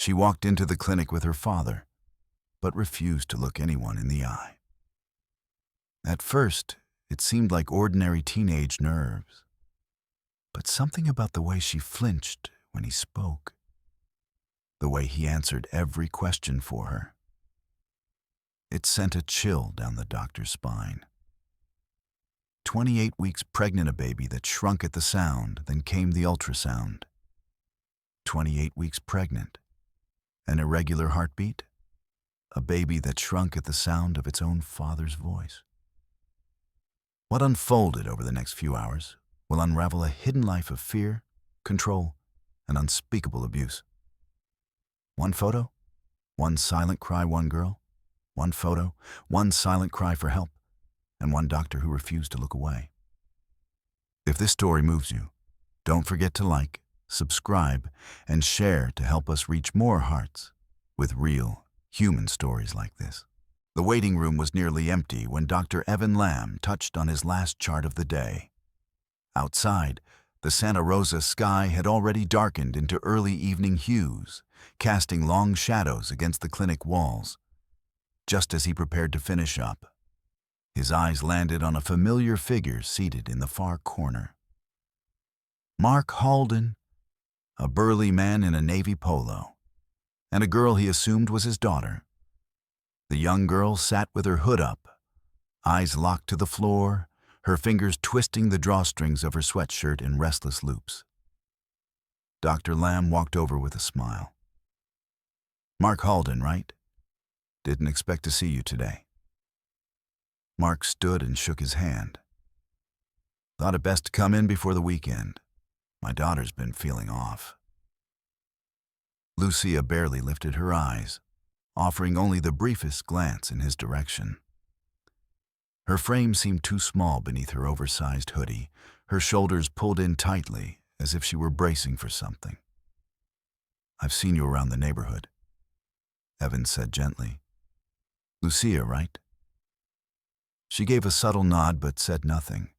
She walked into the clinic with her father, but refused to look anyone in the eye. At first, it seemed like ordinary teenage nerves, but something about the way she flinched when he spoke, the way he answered every question for her, it sent a chill down the doctor's spine. 28 weeks pregnant, a baby that shrunk at the sound, then came the ultrasound. 28 weeks pregnant, an irregular heartbeat, a baby that shrunk at the sound of its own father's voice. What unfolded over the next few hours will unravel a hidden life of fear, control, and unspeakable abuse. One photo, one silent cry, one girl. One photo, one silent cry for help, and one doctor who refused to look away. If this story moves you, don't forget to like, subscribe, and share to help us reach more hearts with real, human stories like this. The waiting room was nearly empty when Dr. Evan Lamb touched on his last chart of the day. Outside, the Santa Rosa sky had already darkened into early evening hues, casting long shadows against the clinic walls. Just as he prepared to finish up, his eyes landed on a familiar figure seated in the far corner. Mark Halden, a burly man in a navy polo, and a girl he assumed was his daughter. The young girl sat with her hood up, eyes locked to the floor, her fingers twisting the drawstrings of her sweatshirt in restless loops. Dr. Lamb walked over with a smile. "Mark Halden, right? Didn't expect to see you today." Mark stood and shook his hand. "Thought it best to come in before the weekend. My daughter's been feeling off." Lucia barely lifted her eyes, offering only the briefest glance in his direction. Her frame seemed too small beneath her oversized hoodie, her shoulders pulled in tightly as if she were bracing for something. "I've seen you around the neighborhood," Evan said gently. "Lucia, right?" She gave a subtle nod but said nothing.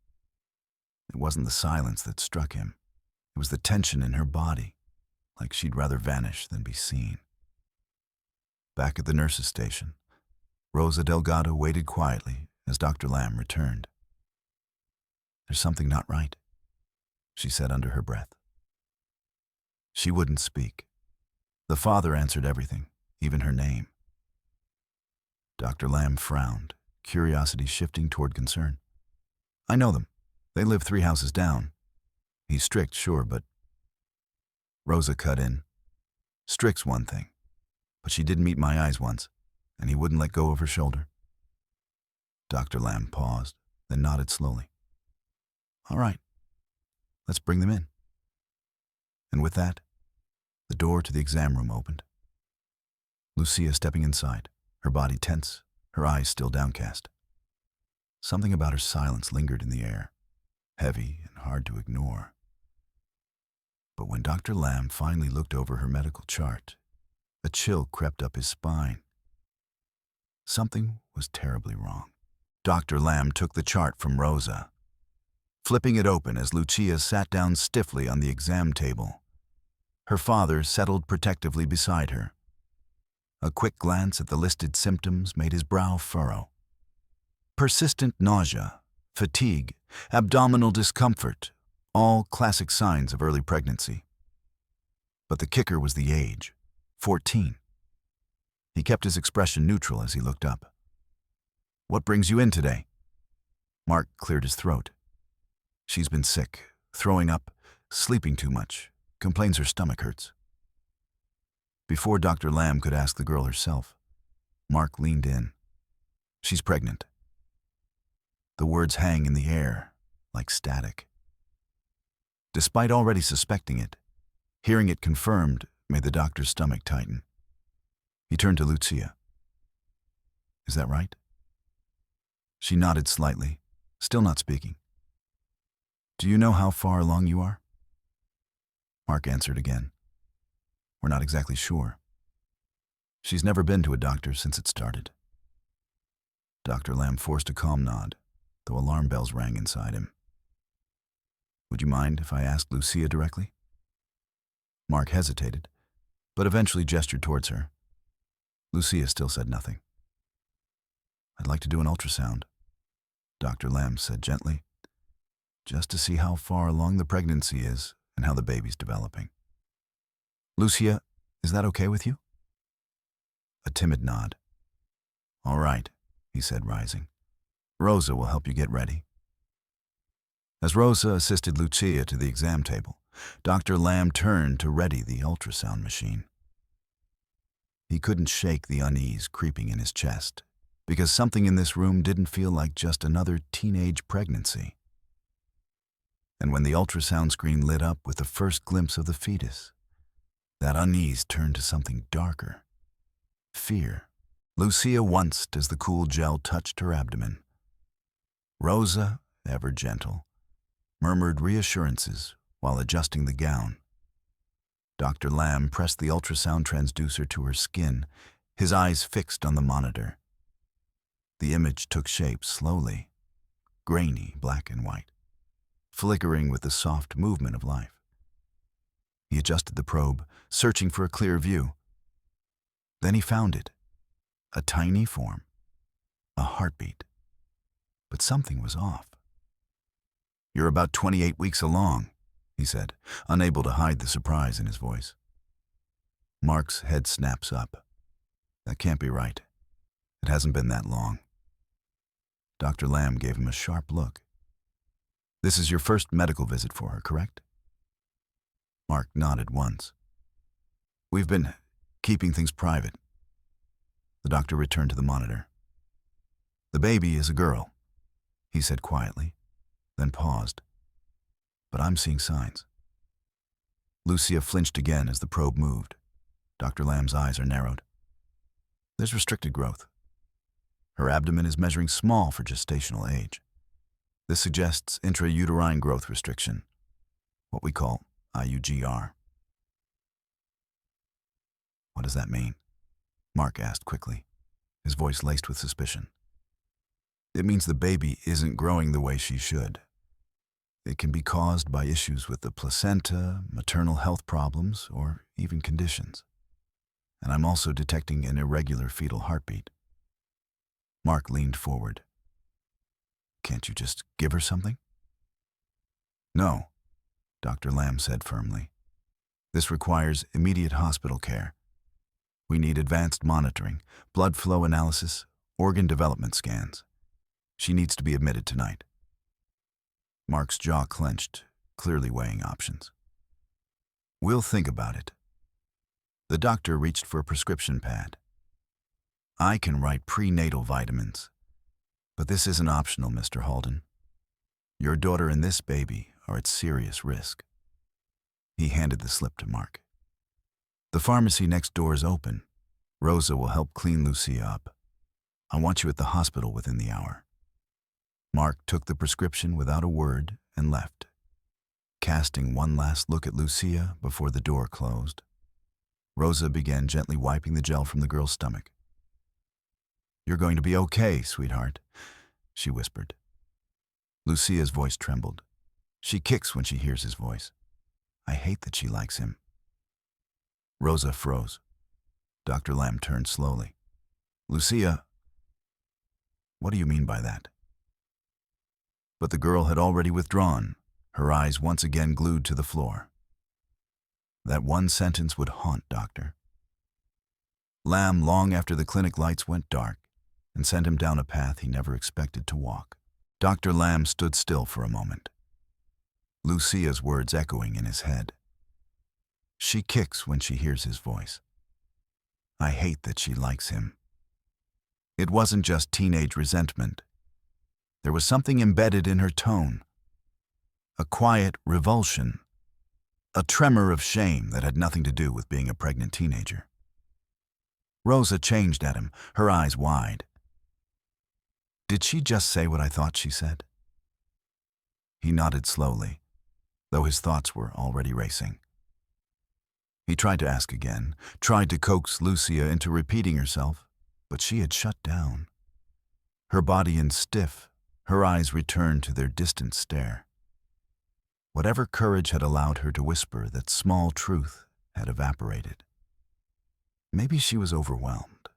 It wasn't the silence that struck him. It was the tension in her body, like she'd rather vanish than be seen. Back at the nurse's station, Rosa Delgado waited quietly as Dr. Lamb returned. "There's something not right," she said under her breath. She wouldn't speak. The father answered everything, even her name. Dr. Lamb frowned, curiosity shifting toward concern. "I know them. They live 3 houses down. He's strict, sure, but..." Rosa cut in. "Strict's one thing, but she didn't meet my eyes once, and he wouldn't let go of her shoulder." Dr. Lamb paused, then nodded slowly. "All right, let's bring them in." And with that, the door to the exam room opened. Lucia stepping inside, her body tense, her eyes still downcast. Something about her silence lingered in the air, heavy and hard to ignore. But when Dr. Lamb finally looked over her medical chart, a chill crept up his spine. Something was terribly wrong. Dr. Lamb took the chart from Rosa, flipping it open as Lucia sat down stiffly on the exam table. Her father settled protectively beside her. A quick glance at the listed symptoms made his brow furrow. Persistent nausea, fatigue, abdominal discomfort, all classic signs of early pregnancy. But the kicker was the age, 14. He kept his expression neutral as he looked up. "What brings you in today?" Mark cleared his throat. "She's been sick, throwing up, sleeping too much, complains her stomach hurts." Before Dr. Lamb could ask the girl herself, Mark leaned in. "She's pregnant." The words hang in the air, like static. Despite already suspecting it, hearing it confirmed made the doctor's stomach tighten. He turned to Lucia. "Is that right?" She nodded slightly, still not speaking. "Do you know how far along you are?" Mark answered again. "We're not exactly sure. She's never been to a doctor since it started." Dr. Lamb forced a calm nod, though alarm bells rang inside him. "Would you mind if I asked Lucia directly?" Mark hesitated, but eventually gestured towards her. Lucia still said nothing. "I'd like to do an ultrasound," Dr. Lamb said gently, "just to see how far along the pregnancy is and how the baby's developing." "Lucia, is that okay with you?" A timid nod. "All right," he said, rising. "Rosa will help you get ready." As Rosa assisted Lucia to the exam table, Dr. Lamb turned to ready the ultrasound machine. He couldn't shake the unease creeping in his chest, because something in this room didn't feel like just another teenage pregnancy. And when the ultrasound screen lit up with the first glimpse of the fetus, that unease turned to something darker. Fear. Lucia winced as the cool gel touched her abdomen. Rosa, ever gentle, murmured reassurances while adjusting the gown. Dr. Lamb pressed the ultrasound transducer to her skin, his eyes fixed on the monitor. The image took shape slowly, grainy, black and white, flickering with the soft movement of life. He adjusted the probe, searching for a clear view. Then he found it, a tiny form, a heartbeat. But something was off. "You're about 28 weeks along," he said, unable to hide the surprise in his voice. Mark's head snaps up. "That can't be right. It hasn't been that long." Dr. Lamb gave him a sharp look. "This is your first medical visit for her, correct?" Mark nodded once. "We've been keeping things private." The doctor returned to the monitor. "The baby is a girl," he said quietly, then paused. "But I'm seeing signs." Lucia flinched again as the probe moved. Dr. Lamb's eyes are narrowed. "There's restricted growth. Her abdomen is measuring small for gestational age. This suggests intrauterine growth restriction, what we call IUGR." "What does that mean?" Mark asked quickly, his voice laced with suspicion. "It means the baby isn't growing the way she should. It can be caused by issues with the placenta, maternal health problems, or even conditions. And I'm also detecting an irregular fetal heartbeat." Mark leaned forward. "Can't you just give her something?" "No," Dr. Lamb said firmly. "This requires immediate hospital care. We need advanced monitoring, blood flow analysis, organ development scans. She needs to be admitted tonight." Mark's jaw clenched, clearly weighing options. "We'll think about it." The doctor reached for a prescription pad. "I can write prenatal vitamins, but this isn't optional, Mr. Halden. Your daughter and this baby are at serious risk." He handed the slip to Mark. "The pharmacy next door is open. Rosa will help clean Lucia up. I want you at the hospital within the hour." Mark took the prescription without a word and left, casting one last look at Lucia before the door closed. Rosa began gently wiping the gel from the girl's stomach. "You're going to be okay, sweetheart," she whispered. Lucia's voice trembled. She kicks when she hears his voice. "I hate that she likes him." Rosa froze. Dr. Lamb turned slowly. "Lucia, what do you mean by that?" But the girl had already withdrawn, her eyes once again glued to the floor. That one sentence would haunt Doctor Lamb long after the clinic lights went dark and sent him down a path he never expected to walk. Dr. Lamb stood still for a moment, Lucia's words echoing in his head. "She kicks when she hears his voice. I hate that she likes him." It wasn't just teenage resentment. There was something embedded in her tone, a quiet revulsion, a tremor of shame that had nothing to do with being a pregnant teenager. Rosa changed at him, her eyes wide. "Did she just say what I thought she said?" He nodded slowly, though his thoughts were already racing. He tried to ask again, tried to coax Lucia into repeating herself, but she had shut down. Her body in stiff, her eyes returned to their distant stare. Whatever courage had allowed her to whisper that small truth had evaporated. Maybe she was overwhelmed,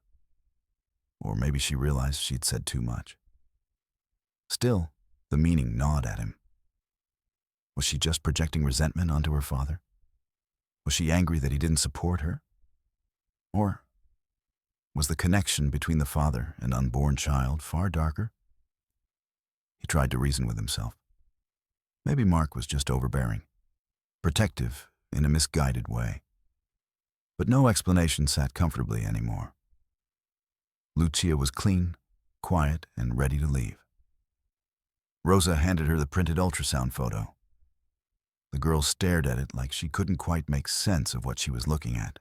or maybe she realized she'd said too much. Still, the meaning gnawed at him. Was she just projecting resentment onto her father? Was she angry that he didn't support her? Or was the connection between the father and unborn child far darker? He tried to reason with himself. Maybe Mark was just overbearing, protective in a misguided way. But no explanation sat comfortably anymore. Lucia was clean, quiet, and ready to leave. Rosa handed her the printed ultrasound photo. The girl stared at it like she couldn't quite make sense of what she was looking at.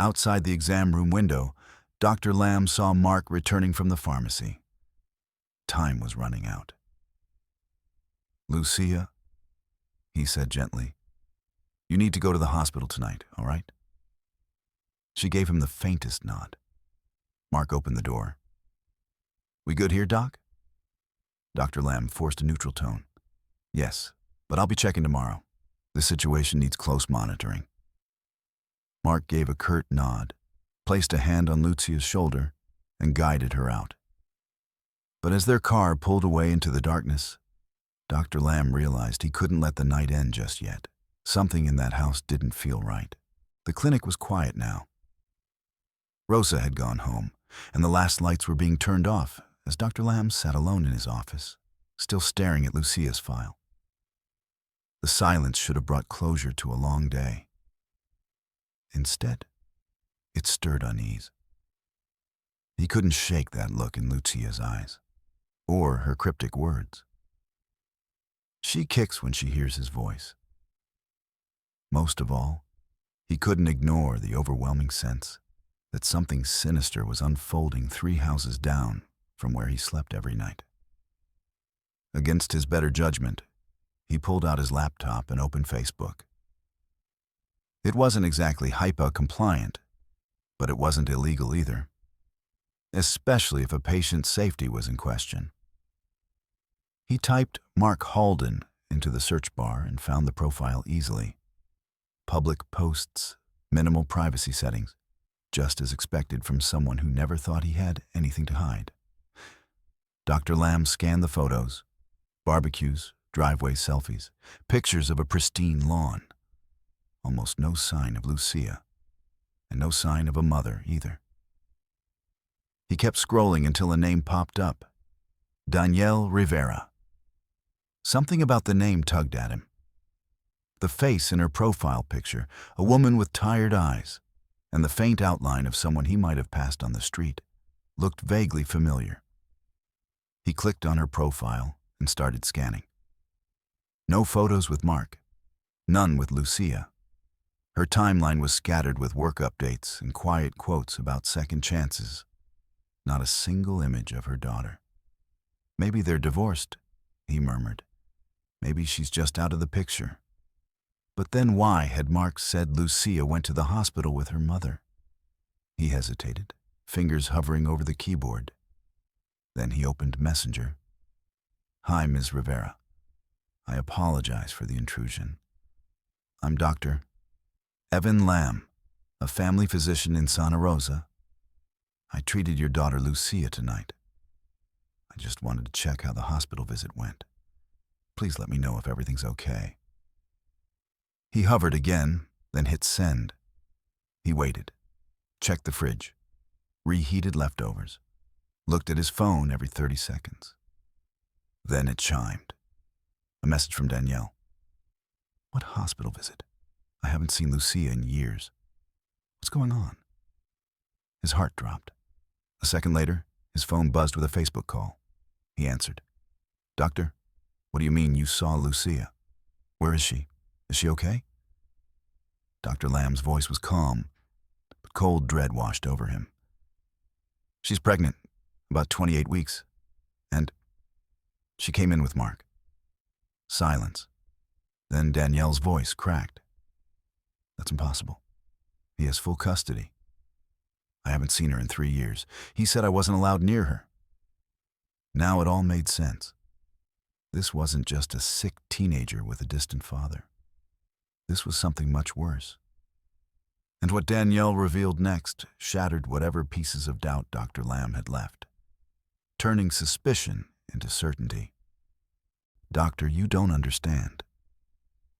Outside the exam room window, Dr. Lamb saw Mark returning from the pharmacy. Time was running out. "Lucia," he said gently, "you need to go to the hospital tonight, all right?" She gave him the faintest nod. Mark opened the door. "We good here, Doc?" Dr. Lamb forced a neutral tone. "Yes, but I'll be checking tomorrow. This situation needs close monitoring." Mark gave a curt nod, placed a hand on Lucia's shoulder, and guided her out. But as their car pulled away into the darkness, Dr. Lamb realized he couldn't let the night end just yet. Something in that house didn't feel right. The clinic was quiet now. Rosa had gone home, and the last lights were being turned off as Dr. Lamb sat alone in his office, still staring at Lucia's file. The silence should have brought closure to a long day. Instead, it stirred unease. He couldn't shake that look in Lucia's eyes, or her cryptic words. She kicks when she hears his voice. Most of all, he couldn't ignore the overwhelming sense that something sinister was unfolding 3 houses down from where he slept every night. Against his better judgment, he pulled out his laptop and opened Facebook. It wasn't exactly HIPAA compliant, but it wasn't illegal either, especially if a patient's safety was in question. He typed Mark Halden into the search bar and found the profile easily. Public posts, minimal privacy settings, just as expected from someone who never thought he had anything to hide. Dr. Lamb scanned the photos: barbecues, driveway selfies, pictures of a pristine lawn. Almost no sign of Lucia, and no sign of a mother either. He kept scrolling until a name popped up: Danielle Rivera. Something about the name tugged at him. The face in her profile picture, a woman with tired eyes, and the faint outline of someone he might have passed on the street, looked vaguely familiar. He clicked on her profile and started scanning. No photos with Mark, none with Lucia. Her timeline was scattered with work updates and quiet quotes about second chances. Not a single image of her daughter. "Maybe they're divorced," he murmured. "Maybe she's just out of the picture." But then why had Mark said Lucia went to the hospital with her mother? He hesitated, fingers hovering over the keyboard. Then he opened Messenger. "Hi, Ms. Rivera. I apologize for the intrusion. I'm Dr. Evan Lamb, a family physician in Santa Rosa. I treated your daughter Lucia tonight. I just wanted to check how the hospital visit went. Please let me know if everything's okay." He hovered again, then hit send. He waited, checked the fridge, reheated leftovers, looked at his phone every 30 seconds. Then it chimed. A message from Danielle. "What hospital visit? I haven't seen Lucia in years. What's going on?" His heart dropped. A second later, his phone buzzed with a Facebook call. He answered. "Doctor, what do you mean you saw Lucia? Where is she? Is she okay?" Dr. Lamb's voice was calm, but cold dread washed over him. "She's pregnant, about 28 weeks, and she came in with Mark." Silence. Then Danielle's voice cracked. "That's impossible. He has full custody. I haven't seen her in 3 years. He said I wasn't allowed near her." Now it all made sense. This wasn't just a sick teenager with a distant father. This was something much worse. And what Danielle revealed next shattered whatever pieces of doubt Dr. Lamb had left, turning suspicion into certainty. "Doctor, you don't understand,"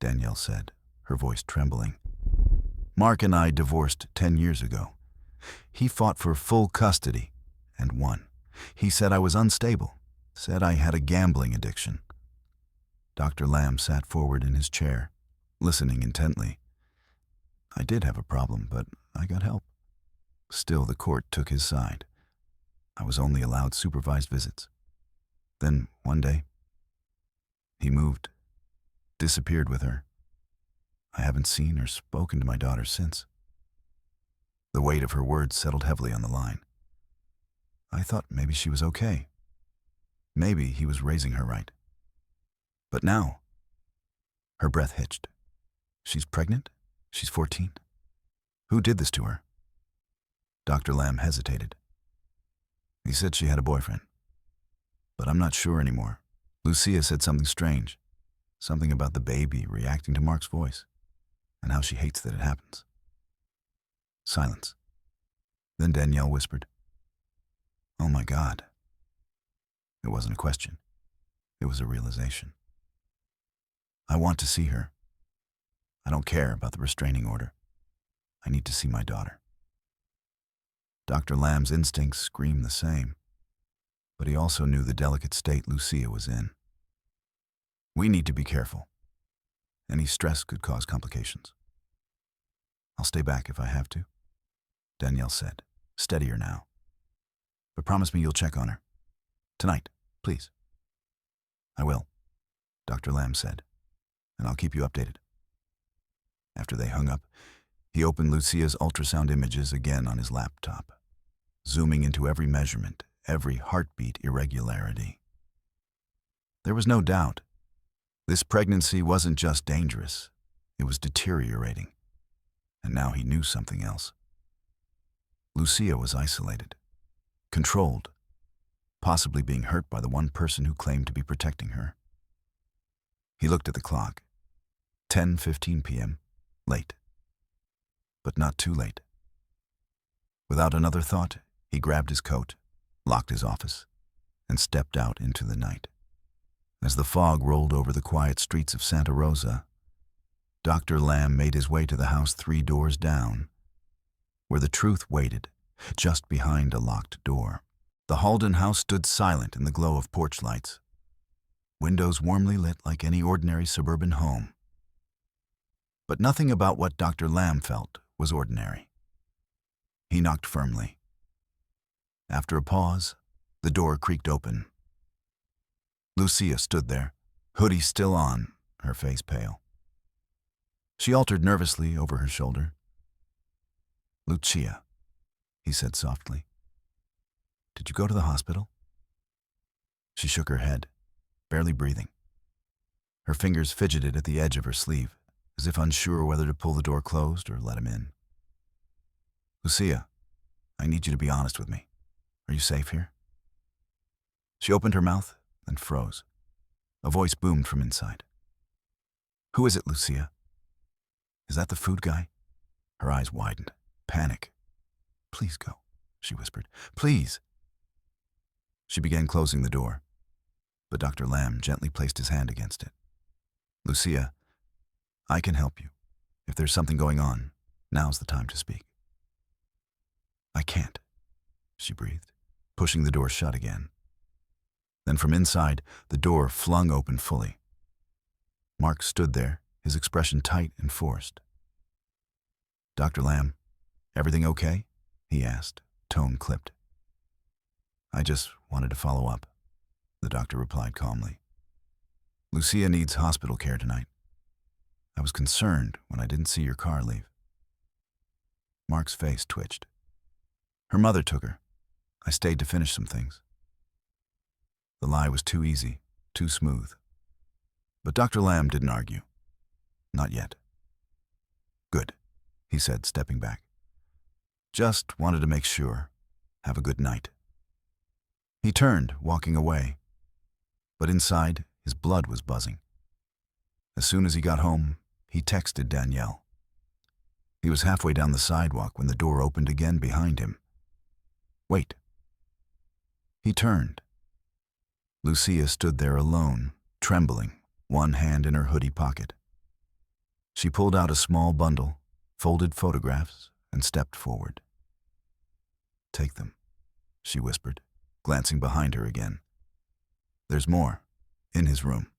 Danielle said, her voice trembling. "Mark and I divorced 10 years ago. He fought for full custody and won. He said I was unstable, said I had a gambling addiction." Dr. Lamb sat forward in his chair, listening intently. "I did have a problem, but I got help." Still, the court took his side. I was only allowed supervised visits. Then, one day, he moved, disappeared with her. I haven't seen or spoken to my daughter since. The weight of her words settled heavily on the line. I thought maybe she was okay. Maybe he was raising her right. But now, her breath hitched. She's pregnant? She's 14? Who did this to her? Dr. Lamb hesitated. He said she had a boyfriend. But I'm not sure anymore. Lucia said something strange. Something about the baby reacting to Mark's voice, and how she hates that it happens. Silence. Then Danielle whispered, "Oh my God." It wasn't a question. It was a realization. "I want to see her. I don't care about the restraining order. I need to see my daughter." Dr. Lamb's instincts screamed the same, but he also knew the delicate state Lucia was in. "We need to be careful. Any stress could cause complications." "I'll stay back if I have to," Danielle said, steadier now. "But promise me you'll check on her. Tonight, please." "I will," Dr. Lamb said, "and I'll keep you updated." After they hung up, he opened Lucia's ultrasound images again on his laptop, zooming into every measurement, every heartbeat irregularity. There was no doubt. This pregnancy wasn't just dangerous, it was deteriorating. And now he knew something else. Lucia was isolated, controlled, possibly being hurt by the one person who claimed to be protecting her. He looked at the clock. 10:15 p.m. Late. But not too late. Without another thought, he grabbed his coat, locked his office, and stepped out into the night. As the fog rolled over the quiet streets of Santa Rosa, Dr. Lamb made his way to the house 3 doors down, where the truth waited, just behind a locked door. The Halden house stood silent in the glow of porch lights, windows warmly lit like any ordinary suburban home. But nothing about what Dr. Lamb felt was ordinary. He knocked firmly. After a pause, the door creaked open. Lucia stood there, hoodie still on, her face pale. She altered nervously over her shoulder. "Lucia," he said softly, "did you go to the hospital?" She shook her head, barely breathing. Her fingers fidgeted at the edge of her sleeve, as if unsure whether to pull the door closed or let him in. "Lucia, I need you to be honest with me. Are you safe here?" She opened her mouth, then froze. A voice boomed from inside. "Who is it, Lucia? Is that the food guy?" Her eyes widened. Panic. "Please go," she whispered. "Please." She began closing the door, but Dr. Lamb gently placed his hand against it. "Lucia, I can help you. If there's something going on, now's the time to speak." "I can't," she breathed, pushing the door shut again. Then from inside, the door flung open fully. Mark stood there, his expression tight and forced. "Dr. Lamb, everything okay?" he asked, tone clipped. "I just wanted to follow up," the doctor replied calmly. "Lucia needs hospital care tonight. I was concerned when I didn't see your car leave." Mark's face twitched. "Her mother took her. I stayed to finish some things." The lie was too easy, too smooth. But Dr. Lamb didn't argue. Not yet. "Good," he said, stepping back. "Just wanted to make sure. Have a good night." He turned, walking away. But inside, his blood was buzzing. As soon as he got home, he texted Danielle. He was halfway down the sidewalk when the door opened again behind him. "Wait." He turned. Lucia stood there alone, trembling, one hand in her hoodie pocket. She pulled out a small bundle, folded photographs, and stepped forward. "Take them," she whispered, glancing behind her again. "There's more, in his room."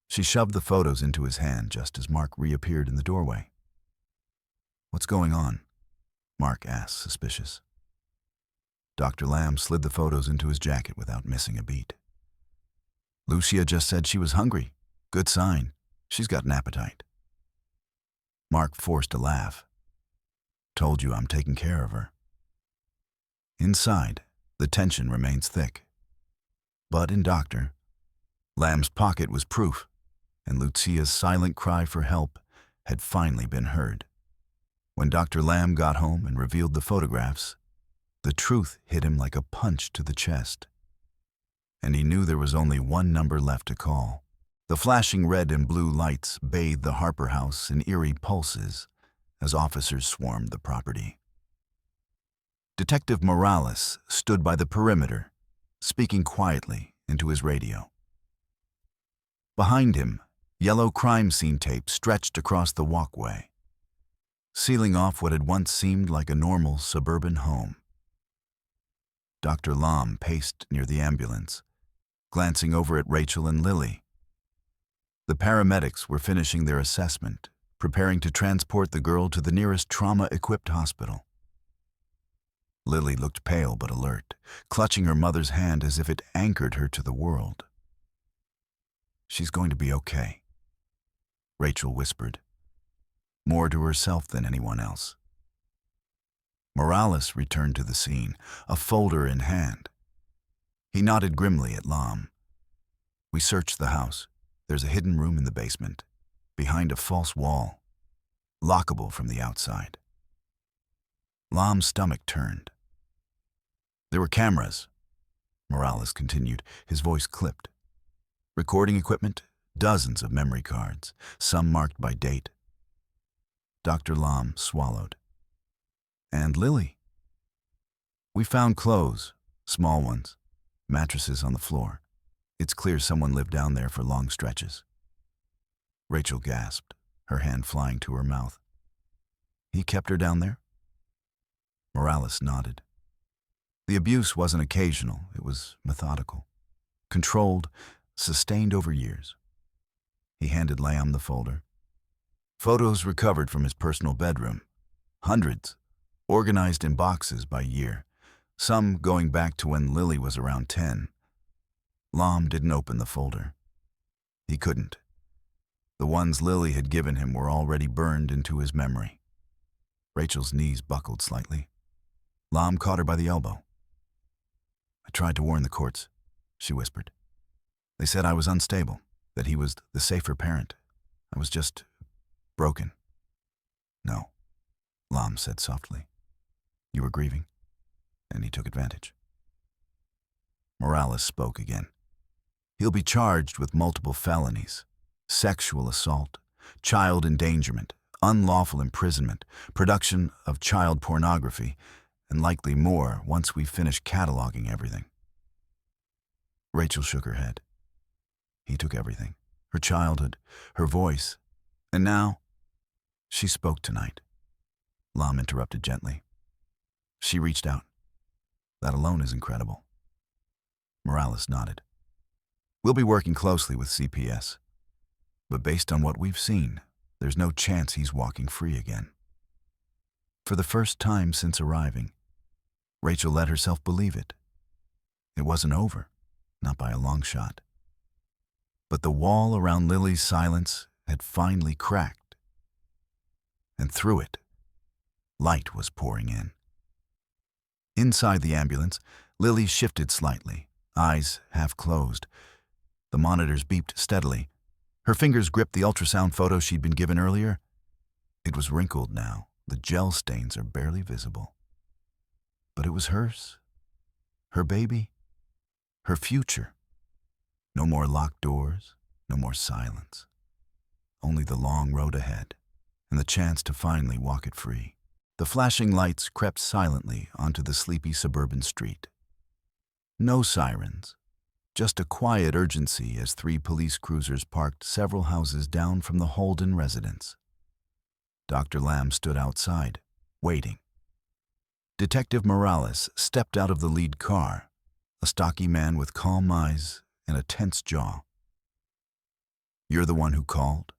She shoved the photos into his hand just as Mark reappeared in the doorway. "What's going on?" Mark asked, suspicious. Dr. Lamb slid the photos into his jacket without missing a beat. "Lucia just said she was hungry. Good sign. She's got an appetite." Mark forced a laugh. "Told you I'm taking care of her." Inside, the tension remains thick. But in Dr. Lamb's pocket was proof, and Lucia's silent cry for help had finally been heard. When Dr. Lamb got home and revealed the photographs, the truth hit him like a punch to the chest. And he knew there was only one number left to call. The flashing red and blue lights bathed the Harper house in eerie pulses as officers swarmed the property. Detective Morales stood by the perimeter, speaking quietly into his radio. Behind him, yellow crime scene tape stretched across the walkway, sealing off what had once seemed like a normal suburban home. Dr. Lamb paced near the ambulance, glancing over at Rachel and Lily. The paramedics were finishing their assessment, preparing to transport the girl to the nearest trauma-equipped hospital. Lily looked pale but alert, clutching her mother's hand as if it anchored her to the world. "She's going to be okay," Rachel whispered, more to herself than anyone else. Morales returned to the scene, a folder in hand. He nodded grimly at Lamb. "We searched the house. There's a hidden room in the basement, behind a false wall, lockable from the outside." Lamb's stomach turned. "There were cameras," Morales continued, his voice clipped. "Recording equipment, dozens of memory cards, some marked by date." Dr. Lamb swallowed. "And Lily?" "We found clothes, small ones, mattresses on the floor. It's clear someone lived down there for long stretches." Rachel gasped, her hand flying to her mouth. "He kept her down there?" Morales nodded. The abuse wasn't occasional, it was methodical, controlled, sustained over years. He handed Lamb the folder. Photos recovered from his personal bedroom. Hundreds, organized in boxes by year, some going back to when Lily was around 10. Lamb didn't open the folder. He couldn't. The ones Lily had given him were already burned into his memory. Rachel's knees buckled slightly. Lamb caught her by the elbow. "I tried to warn the courts," she whispered. "They said I was unstable, that he was the safer parent. I was just broken." "No," Lamb said softly. "You were grieving, and he took advantage." Morales spoke again. "He'll be charged with multiple felonies: sexual assault, child endangerment, unlawful imprisonment, production of child pornography, and likely more once we finish cataloging everything." Rachel shook her head. He took everything, her childhood, her voice, and now, "She spoke tonight," Lamb interrupted gently. "She reached out. That alone is incredible." Morales nodded. "We'll be working closely with CPS, but based on what we've seen, there's no chance he's walking free again." For the first time since arriving, Rachel let herself believe it. It wasn't over, not by a long shot. But the wall around Lily's silence had finally cracked, and through it, light was pouring in. Inside the ambulance, Lily shifted slightly, eyes half closed. The monitors beeped steadily. Her fingers gripped the ultrasound photo she'd been given earlier. It was wrinkled now. The gel stains are barely visible. But it was hers. Her baby. Her future. No more locked doors. No more silence. Only the long road ahead. and the chance to finally walk it free. The flashing lights crept silently onto the sleepy suburban street. No sirens, just a quiet urgency as 3 police cruisers parked several houses down from the Holden residence. Dr. Lamb stood outside, waiting. Detective Morales stepped out of the lead car, a stocky man with calm eyes and a tense jaw. "You're the one who called?"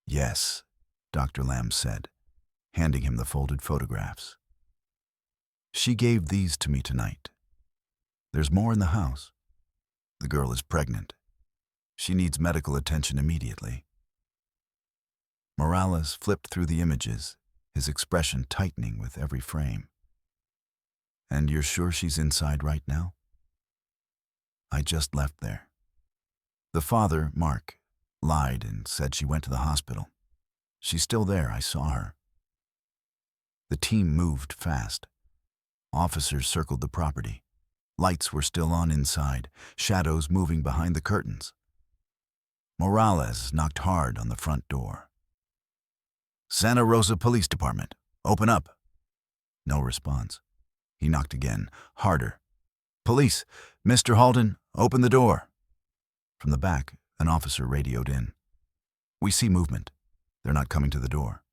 "Yes," Dr. Lamb said, handing him the folded photographs. "She gave these to me tonight. There's more in the house. The girl is pregnant. She needs medical attention immediately." Morales flipped through the images, his expression tightening with every frame. "And you're sure she's inside right now?" "I just left there." The father, Mark, lied and said she went to the hospital. "She's still there, I saw her." The team moved fast. Officers circled the property. Lights were still on inside, shadows moving behind the curtains. Morales knocked hard on the front door. "Santa Rosa Police Department, open up." No response. He knocked again, harder. "Police, Mr. Holden, open the door." From the back, an officer radioed in. "We see movement. They're not coming to the door."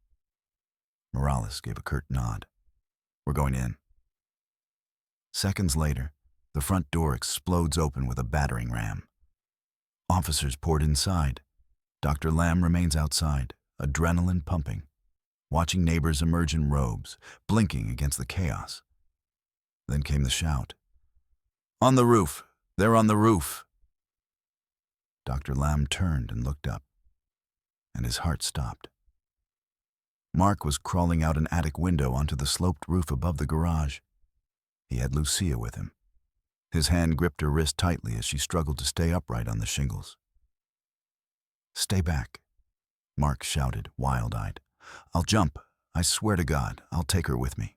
Morales gave a curt nod. "We're going in." Seconds later, the front door explodes open with a battering ram. Officers poured inside. Dr. Lamb remains outside, adrenaline pumping, watching neighbors emerge in robes, blinking against the chaos. Then came the shout. "On the roof! They're on the roof!" Dr. Lamb turned and looked up, and his heart stopped. Mark was crawling out an attic window onto the sloped roof above the garage. He had Lucia with him. His hand gripped her wrist tightly as she struggled to stay upright on the shingles. "Stay back," Mark shouted, wild-eyed. "I'll jump. I swear to God, I'll take her with me."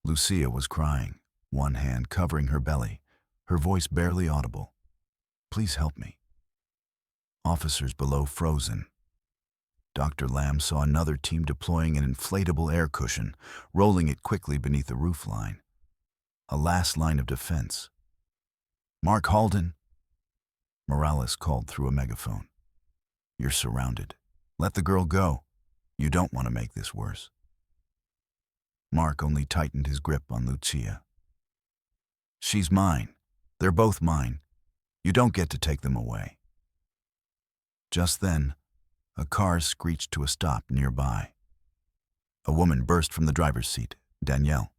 Lucia was crying, one hand covering her belly, her voice barely audible. "Please help me." Officers below frozen. Dr. Lamb saw another team deploying an inflatable air cushion, rolling it quickly beneath the roofline. A last line of defense. "Mark Holden," Morales called through a megaphone. "You're surrounded. Let the girl go. You don't want to make this worse." Mark only tightened his grip on Lucia. "She's mine. They're both mine. You don't get to take them away." Just then, a car screeched to a stop nearby. A woman burst from the driver's seat, Danielle.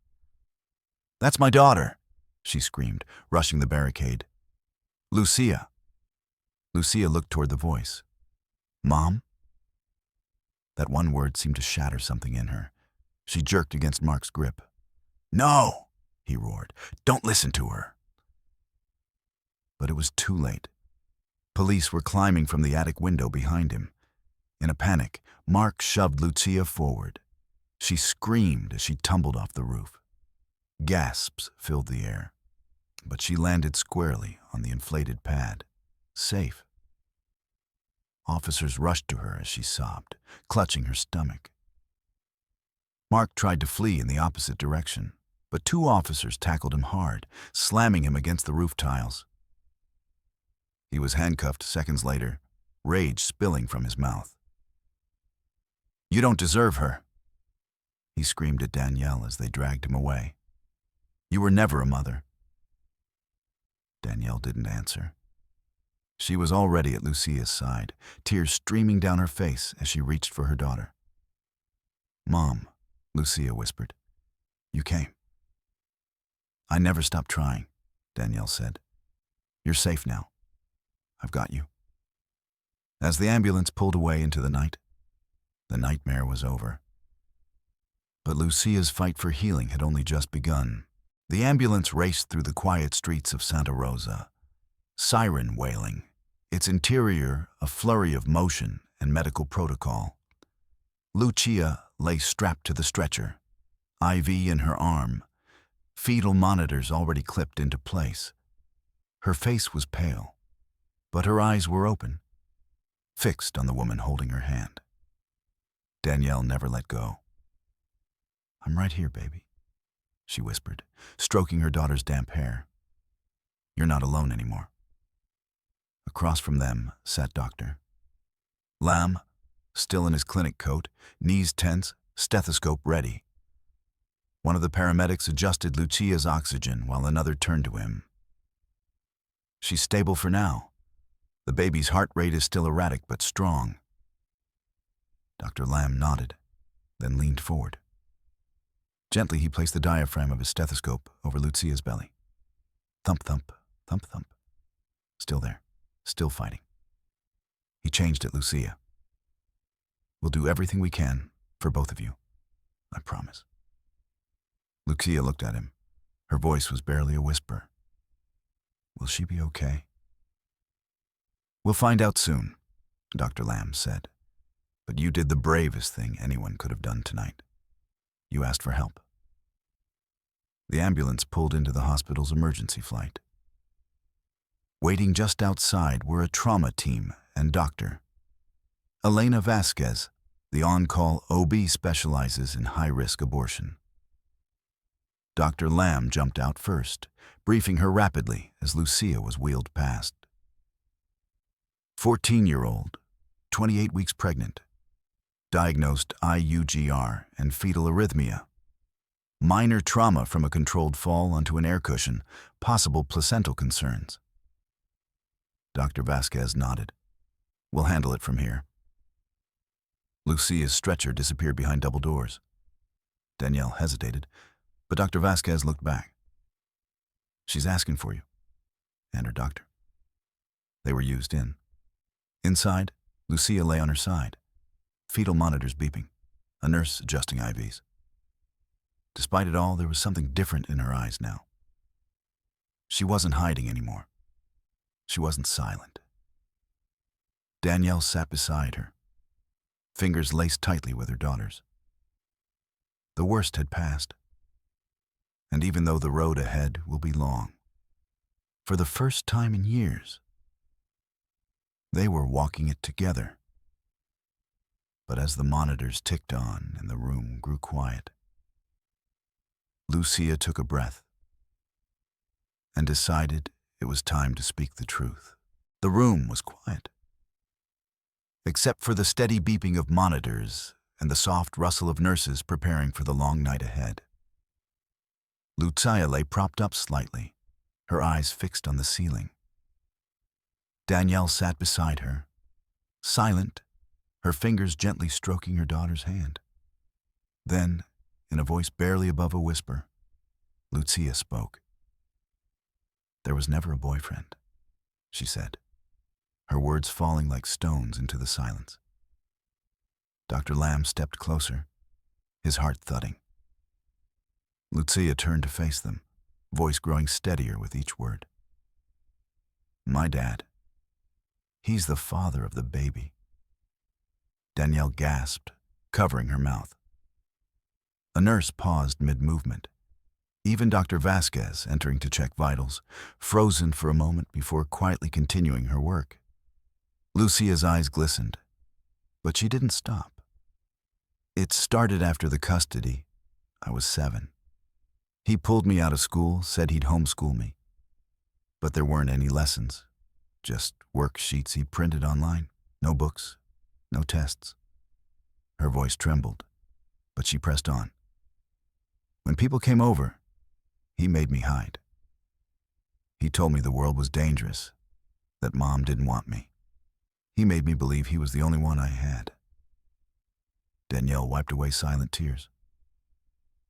"That's my daughter," she screamed, rushing the barricade. "Lucia." Lucia looked toward the voice. "Mom?" That one word seemed to shatter something in her. She jerked against Mark's grip. "No!" he roared. "Don't listen to her." But it was too late. Police were climbing from the attic window behind him. In a panic, Mark shoved Lucia forward. She screamed as she tumbled off the roof. Gasps filled the air, but she landed squarely on the inflated pad, safe. Officers rushed to her as she sobbed, clutching her stomach. Mark tried to flee in the opposite direction, but 2 officers tackled him hard, slamming him against the roof tiles. He was handcuffed seconds later, rage spilling from his mouth. "You don't deserve her," he screamed at Danielle as they dragged him away. "You were never a mother." Danielle didn't answer. She was already at Lucia's side, tears streaming down her face as she reached for her daughter. "Mom," Lucia whispered. "You came." "I never stopped trying," Danielle said. "You're safe now. I've got you." As the ambulance pulled away into the night, the nightmare was over. But Lucia's fight for healing had only just begun. The ambulance raced through the quiet streets of Santa Rosa, siren wailing, its interior a flurry of motion and medical protocol. Lucia lay strapped to the stretcher, IV in her arm, fetal monitors already clipped into place. Her face was pale, but her eyes were open, fixed on the woman holding her hand. Danielle never let go. "I'm right here, baby," she whispered, stroking her daughter's damp hair. "You're not alone anymore." Across from them sat Dr. Lamb, still in his clinic coat, knees tense, stethoscope ready. One of the paramedics adjusted Lucia's oxygen while another turned to him. "She's stable for now. The baby's heart rate is still erratic but strong." Dr. Lamb nodded, then leaned forward. Gently, he placed the diaphragm of his stethoscope over Lucia's belly. Thump, thump, thump, thump. Still there, still fighting. He changed at Lucia. "We'll do everything we can for both of you. I promise." Lucia looked at him. Her voice was barely a whisper. "Will she be okay?" "We'll find out soon," Dr. Lamb said. "But you did the bravest thing anyone could have done tonight. You asked for help." The ambulance pulled into the hospital's emergency flight. Waiting just outside were a trauma team and Dr. Elena Vasquez, the on-call OB, specializes in high-risk abortion. Dr. Lamb jumped out first, briefing her rapidly as Lucia was wheeled past. 14-year-old, 28 weeks pregnant, diagnosed IUGR and fetal arrhythmia. Minor trauma from a controlled fall onto an air cushion, possible placental concerns. Dr. Vasquez nodded. "We'll handle it from here." Lucia's stretcher disappeared behind double doors. Danielle hesitated, but Dr. Vasquez looked back. "She's asking for you," and her doctor. They were used in. Inside, Lucia lay on her side, fetal monitors beeping, a nurse adjusting IVs. Despite it all, there was something different in her eyes now. She wasn't hiding anymore. She wasn't silent. Danielle sat beside her, fingers laced tightly with her daughter's. The worst had passed. And even though the road ahead will be long, for the first time in years, they were walking it together. But as the monitors ticked on and the room grew quiet, Lucia took a breath and decided it was time to speak the truth. The room was quiet, except for the steady beeping of monitors and the soft rustle of nurses preparing for the long night ahead. Lucia lay propped up slightly, her eyes fixed on the ceiling. Danielle sat beside her, silent, her fingers gently stroking her daughter's hand. Then, in a voice barely above a whisper, Lucia spoke. "There was never a boyfriend," she said, her words falling like stones into the silence. Dr. Lamb stepped closer, his heart thudding. Lucia turned to face them, voice growing steadier with each word. "My dad. He's the father of the baby." Danielle gasped, covering her mouth. A nurse paused mid-movement. Even Dr. Vasquez, entering to check vitals, frozen for a moment before quietly continuing her work. Lucia's eyes glistened, but she didn't stop. "It started after the custody. I was 7. He pulled me out of school, said he'd homeschool me. But there weren't any lessons, just worksheets he printed online. No books, no tests." Her voice trembled, but she pressed on. "When people came over, he made me hide. He told me the world was dangerous, that Mom didn't want me. He made me believe he was the only one I had." Danielle wiped away silent tears.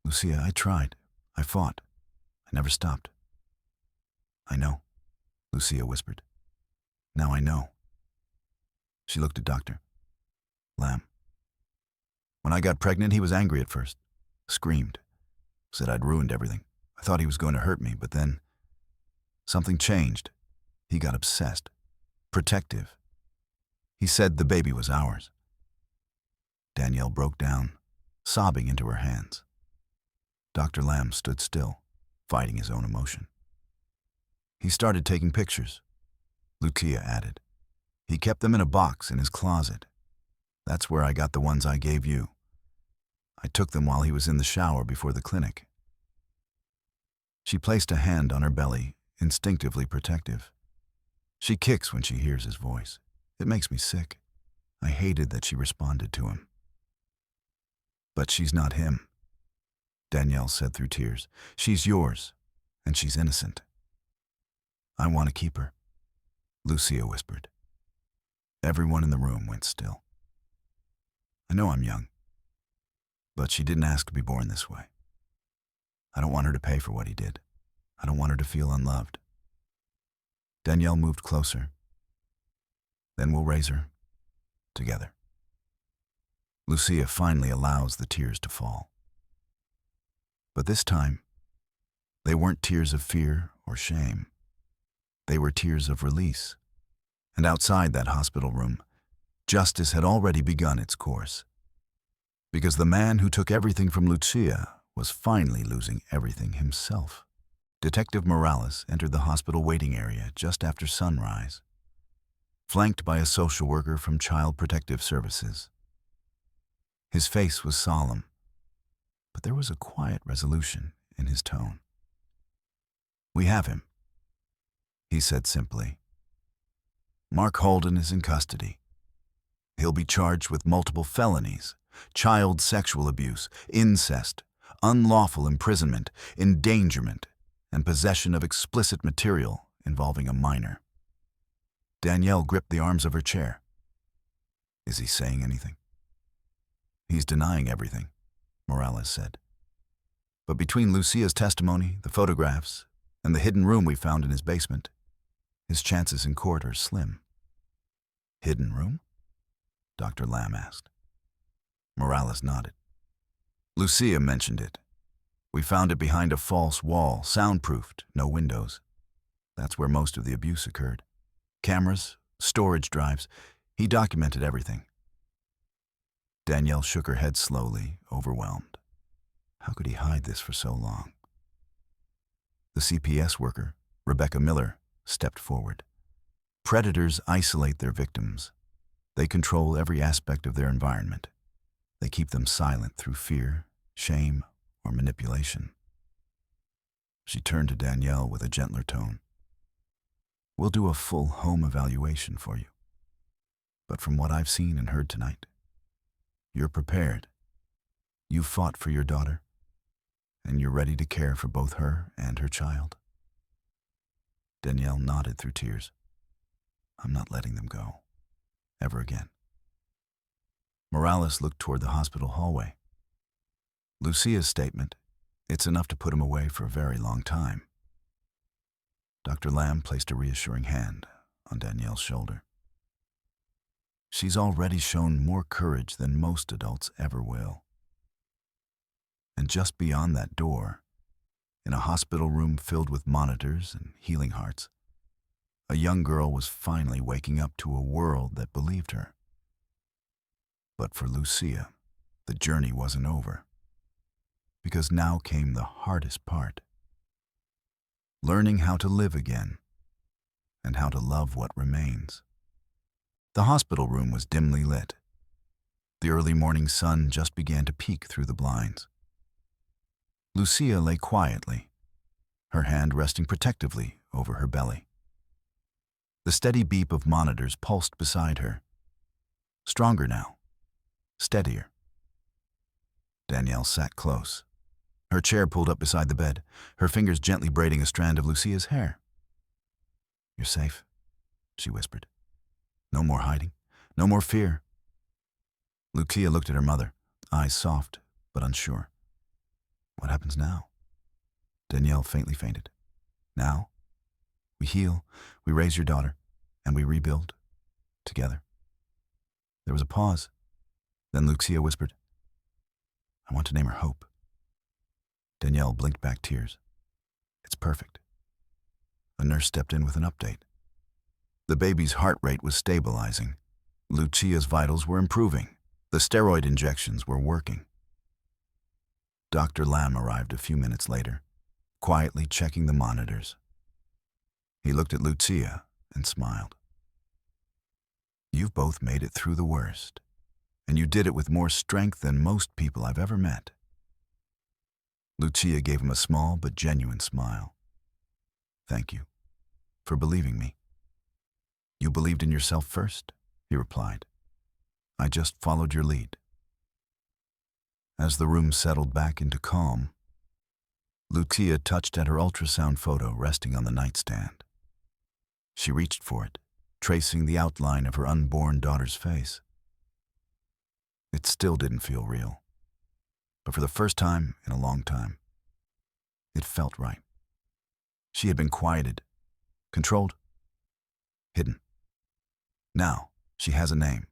"Lucia, I tried. I fought. I never stopped." "I know," Lucia whispered. "Now I know." She looked at Dr. Lamb. "When I got pregnant, he was angry at first. Screamed. Said I'd ruined everything. I thought he was going to hurt me, but then something changed. He got obsessed. Protective. He said the baby was ours." Danielle broke down, sobbing into her hands. Dr. Lamb stood still, fighting his own emotion. "He started taking pictures," Lucia added. "He kept them in a box in his closet. That's where I got the ones I gave you. I took them while he was in the shower before the clinic. She placed a hand on her belly, instinctively protective. She kicks when she hears his voice. It makes me sick. I hated that she responded to him. But she's not him, Danielle said through tears. She's yours, and she's innocent. I want to keep her, Lucia whispered. Everyone in the room went still. I know I'm young, but she didn't ask to be born this way. I don't want her to pay for what he did. I don't want her to feel unloved. Danielle moved closer. Then we'll raise her together. Lucia finally allows the tears to fall. But this time, they weren't tears of fear or shame. They were tears of release. And outside that hospital room, justice had already begun its course. Because the man who took everything from Lucia was finally losing everything himself. Detective Morales entered the hospital waiting area just after sunrise, flanked by a social worker from Child Protective Services. His face was solemn, but there was a quiet resolution in his tone. We have him, he said simply. Mark Holden is in custody. He'll be charged with multiple felonies, child sexual abuse, incest, unlawful imprisonment, endangerment, and possession of explicit material involving a minor. Danielle gripped the arms of her chair. Is he saying anything? He's denying everything, Morales said. But between Lucia's testimony, the photographs, and the hidden room we found in his basement, his chances in court are slim. Hidden room? Dr. Lamb asked. Morales nodded. Lucia mentioned it. We found it behind a false wall, soundproofed, no windows. That's where most of the abuse occurred. Cameras, storage drives, he documented everything. Danielle shook her head slowly, overwhelmed. How could he hide this for so long? The CPS worker, Rebecca Miller, stepped forward. Predators isolate their victims. They control every aspect of their environment. They keep them silent through fear, shame, or manipulation. She turned to Danielle with a gentler tone. We'll do a full home evaluation for you. But from what I've seen and heard tonight, you're prepared. You fought for your daughter, and you're ready to care for both her and her child. Danielle nodded through tears. I'm not letting them go. Ever again. Morales looked toward the hospital hallway. Lucia's statement, it's enough to put him away for a very long time. Dr. Lamb placed a reassuring hand on Danielle's shoulder. She's already shown more courage than most adults ever will. And just beyond that door, in a hospital room filled with monitors and healing hearts, a young girl was finally waking up to a world that believed her. But for Lucia, the journey wasn't over. Because now came the hardest part. Learning how to live again, and how to love what remains. The hospital room was dimly lit. The early morning sun just began to peek through the blinds. Lucia lay quietly, her hand resting protectively over her belly. The steady beep of monitors pulsed beside her. Stronger now, steadier. Danielle sat close, her chair pulled up beside the bed, her fingers gently braiding a strand of Lucia's hair. You're safe, she whispered. No more hiding, no more fear. Lucia looked at her mother, eyes soft but unsure. What happens now? Danielle faintly fainted. Now, we heal, we raise your daughter, and we rebuild together. There was a pause. Then Lucia whispered, I want to name her Hope. Danielle blinked back tears. It's perfect. A nurse stepped in with an update. The baby's heart rate was stabilizing. Lucia's vitals were improving. The steroid injections were working. Dr. Lamb arrived a few minutes later, quietly checking the monitors. He looked at Lucia and smiled. You've both made it through the worst, And you did it with more strength than most people I've ever met. Lucia gave him a small but genuine smile. Thank you for believing me. You believed in yourself first, he replied. I just followed your lead. As the room settled back into calm, Lucia touched at her ultrasound photo resting on the nightstand. She reached for it, tracing the outline of her unborn daughter's face. It still didn't feel real, but for the first time in a long time, it felt right. She had been quieted, controlled, hidden. Now, she has a name.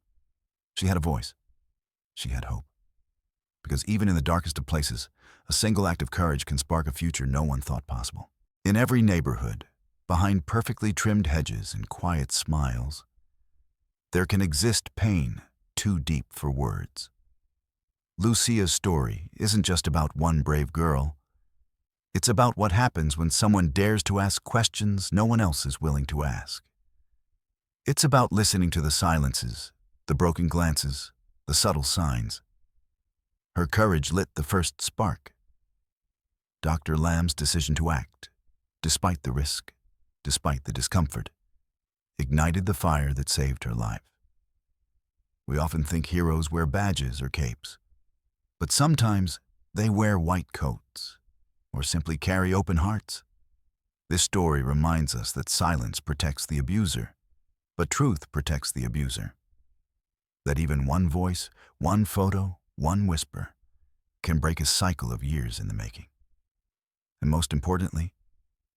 She had a voice. She had hope. Because even in the darkest of places, a single act of courage can spark a future no one thought possible. In every neighborhood, behind perfectly trimmed hedges and quiet smiles, there can exist pain too deep for words. Lucia's story isn't just about one brave girl. It's about what happens when someone dares to ask questions no one else is willing to ask. It's about listening to the silences, the broken glances, the subtle signs. Her courage lit the first spark. Dr. Lamb's decision to act, despite the risk, despite the discomfort, ignited the fire that saved her life. We often think heroes wear badges or capes, but sometimes they wear white coats or simply carry open hearts. This story reminds us that silence protects the abuser, but truth protects the abuser. That even one voice, one photo, one whisper can break a cycle of years in the making. And most importantly,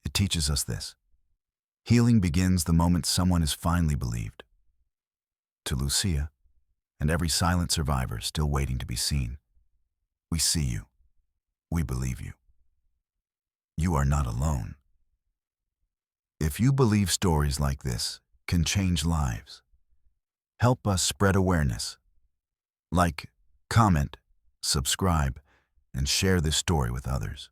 it teaches us this. Healing begins the moment someone is finally believed. To Lucia, and every silent survivor still waiting to be seen, we see you. We believe you. You are not alone. If you believe stories like this can change lives, help us spread awareness. Like, comment, subscribe, and share this story with others.